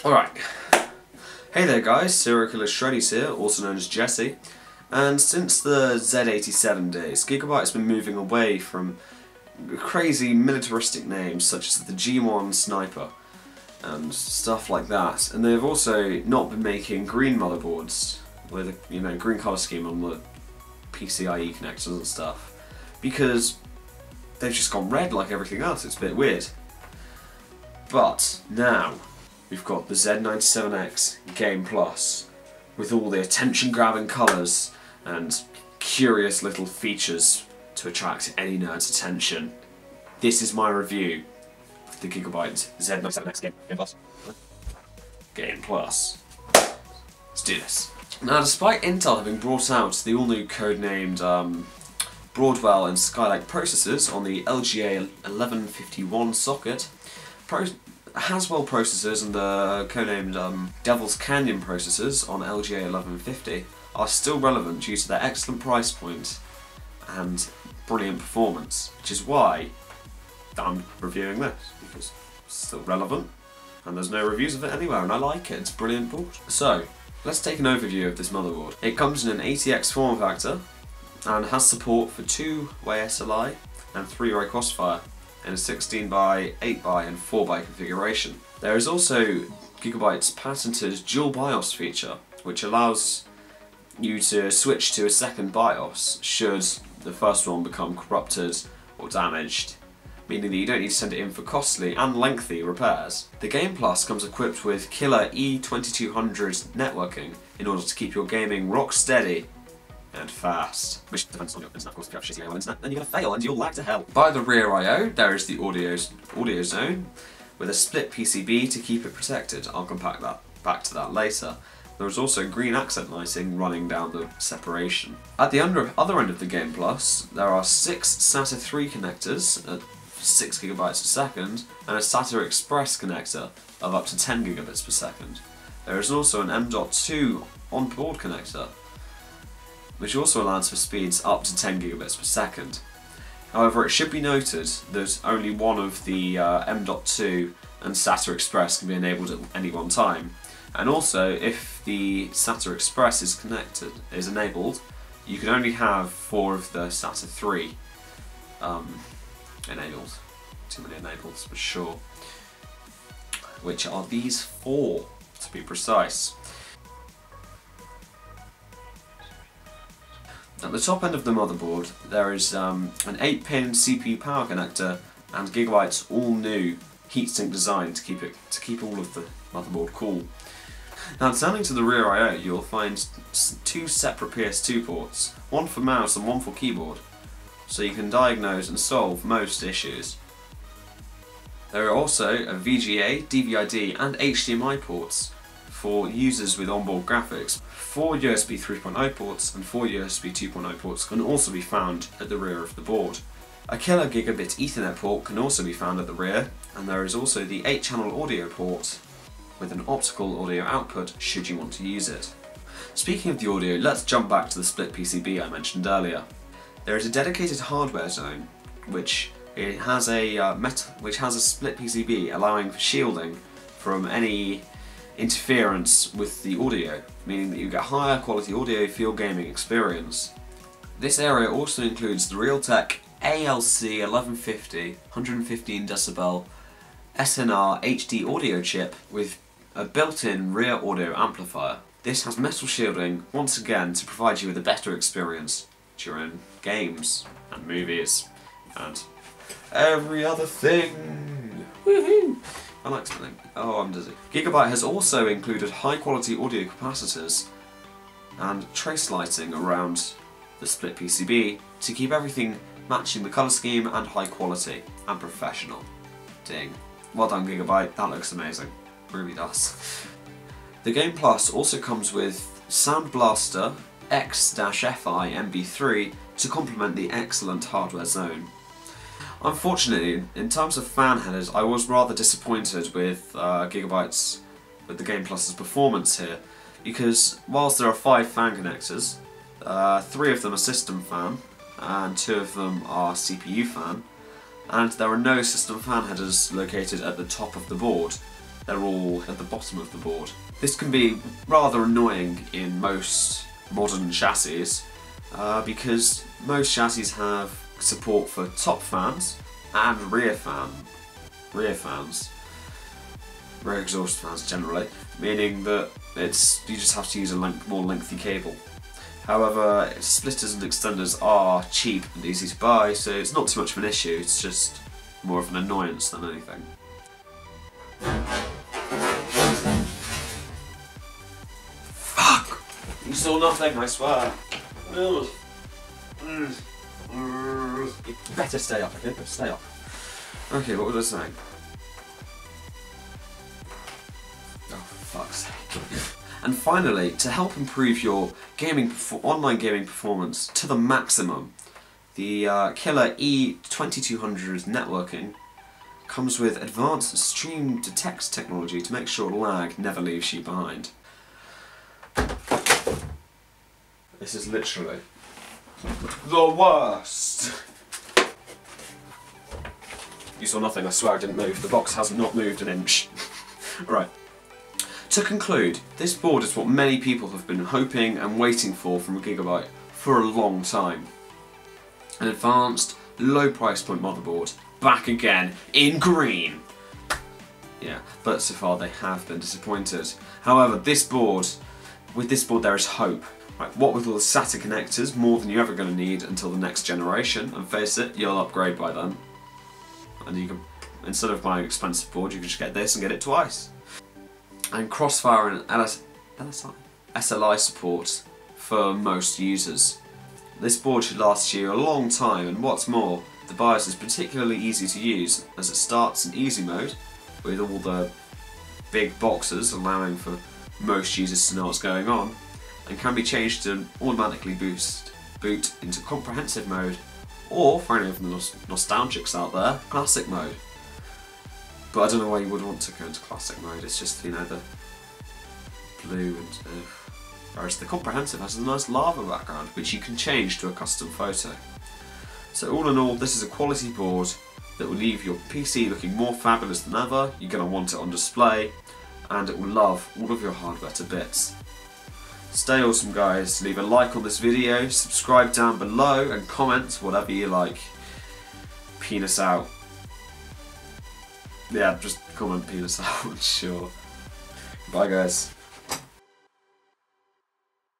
Alright, hey there guys, serial killer Shreddies here, also known as Jesse, and since the Z87 days, Gigabyte has been moving away from crazy militaristic names such as the G1 Sniper and stuff like that, and they've also not been making green motherboards with a green colour scheme on the PCIe connectors and stuff, because they've just gone red like everything else. It's a bit weird. But now we've got the Z97X-Game Plus with all the attention-grabbing colours and curious little features to attract any nerd's attention. This is my review of the Gigabyte Z97X-Game Plus. Game Plus. Let's do this. Now, despite Intel having brought out the all-new codenamed Broadwell and Skylake processors on the LGA 1151 socket, Haswell processors and the codenamed Devil's Canyon processors on LGA 1150 are still relevant due to their excellent price point and brilliant performance, which is why I'm reviewing this, because it's still relevant and there's no reviews of it anywhere and I like it. It's a brilliant board. So, let's take an overview of this motherboard. It comes in an ATX form factor and has support for 2-way SLI and 3-way crossfire in a 16 by 8 by and 4 by configuration. There is also Gigabyte's patented dual BIOS feature, which allows you to switch to a second BIOS should the first one become corrupted or damaged, meaning that you don't need to send it in for costly and lengthy repairs. The Game Plus comes equipped with killer E2200 networking in order to keep your gaming rock steady and fast. Which depends on your internet, of course. If you have shitty AOL internet, then you're going to fail and you'll lag to hell. By the rear I/O, there is the audio zone with a split PCB to keep it protected. I'll come back to that later. There is also green accent lighting running down the separation. At the other end of the Game Plus, there are 6 SATA 3 connectors at 6 gigabits per second and a SATA Express connector of up to 10 gigabits per second. There is also an M.2 on-board connector, which also allows for speeds up to 10 gigabits per second. However, it should be noted that only one of the M.2 and SATA Express can be enabled at any one time. And also, if the SATA Express is enabled, you can only have 4 of the SATA 3 enabled. Too many enabled, for sure. Which are these 4, to be precise. At the top end of the motherboard, there is an 8-pin CPU power connector and Gigabyte's all-new heatsink design to keep all of the motherboard cool. Now, turning to the rear I/O, you'll find 2 separate PS2 ports, one for mouse and one for keyboard, so you can diagnose and solve most issues. There are also a VGA, DVI-D and HDMI ports for users with onboard graphics. 4 USB 3.0 ports and 4 USB 2.0 ports can also be found at the rear of the board. A killer gigabit Ethernet port can also be found at the rear, and there is also the 8-channel audio port with an optical audio output should you want to use it. Speaking of the audio, let's jump back to the split PCB I mentioned earlier. There is a dedicated hardware zone which has a split PCB allowing for shielding from any interference with the audio, meaning that you get higher quality audio for your gaming experience. This area also includes the Realtek ALC 1150 115 decibel SNR HD audio chip with a built-in rear audio amplifier. This has metal shielding once again to provide you with a better experience during games and movies and every other thing. Woohoo! I like spinning. Oh, I'm dizzy. Gigabyte has also included high-quality audio capacitors and trace lighting around the split PCB to keep everything matching the colour scheme and high quality and professional. Ding. Well done, Gigabyte. That looks amazing. It really does. The Game Plus also comes with Sound Blaster X-FI MB3 to complement the excellent hardware zone. Unfortunately, in terms of fan headers, I was rather disappointed with the Game Plus's performance here, because whilst there are 5 fan connectors, 3 of them are system fan and 2 of them are CPU fan, and there are no system fan headers located at the top of the board, they're all at the bottom of the board. This can be rather annoying in most modern chassis because most chassis have support for top fans and rear exhaust fans generally, meaning that you just have to use a more lengthy cable. However, splitters and extenders are cheap and easy to buy, so it's not too much of an issue, it's just more of an annoyance than anything. Fuck! You saw nothing, I swear. You better stay up, okay? Better stay up. Okay, what was I saying? Oh, fuck's sake. And finally, to help improve your online gaming performance to the maximum, the killer E2200 networking comes with advanced stream to text technology to make sure lag never leaves you behind. This is literally the worst. You saw nothing, I swear I didn't move. The box has not moved an inch. Right. To conclude, this board is what many people have been hoping and waiting for from a Gigabyte for a long time. An advanced, low price point motherboard, back again, in green! Yeah, but so far they have been disappointed. However, with this board there is hope. Right, what with all the SATA connectors, more than you're ever going to need until the next generation, and face it, you'll upgrade by then. And you can, instead of buying an expensive board, you can just get this and get it twice. And Crossfire and SLI support for most users. This board should last you a long time, and what's more, the BIOS is particularly easy to use as it starts in easy mode with all the big boxes allowing for most users to know what's going on, and can be changed to automatically boot into comprehensive mode, or, for any of the nostalgics out there, classic mode. But I don't know why you would want to go into classic mode, it's just, you know, the blue and whereas the comprehensive has a nice lava background which you can change to a custom photo. So all in all, this is a quality board that will leave your PC looking more fabulous than ever, you're going to want it on display, and it will love all of your hardware to bits. Stay awesome guys, leave a like on this video, subscribe down below and comment whatever you like. Penis out. Yeah, just comment penis out, sure. Bye guys.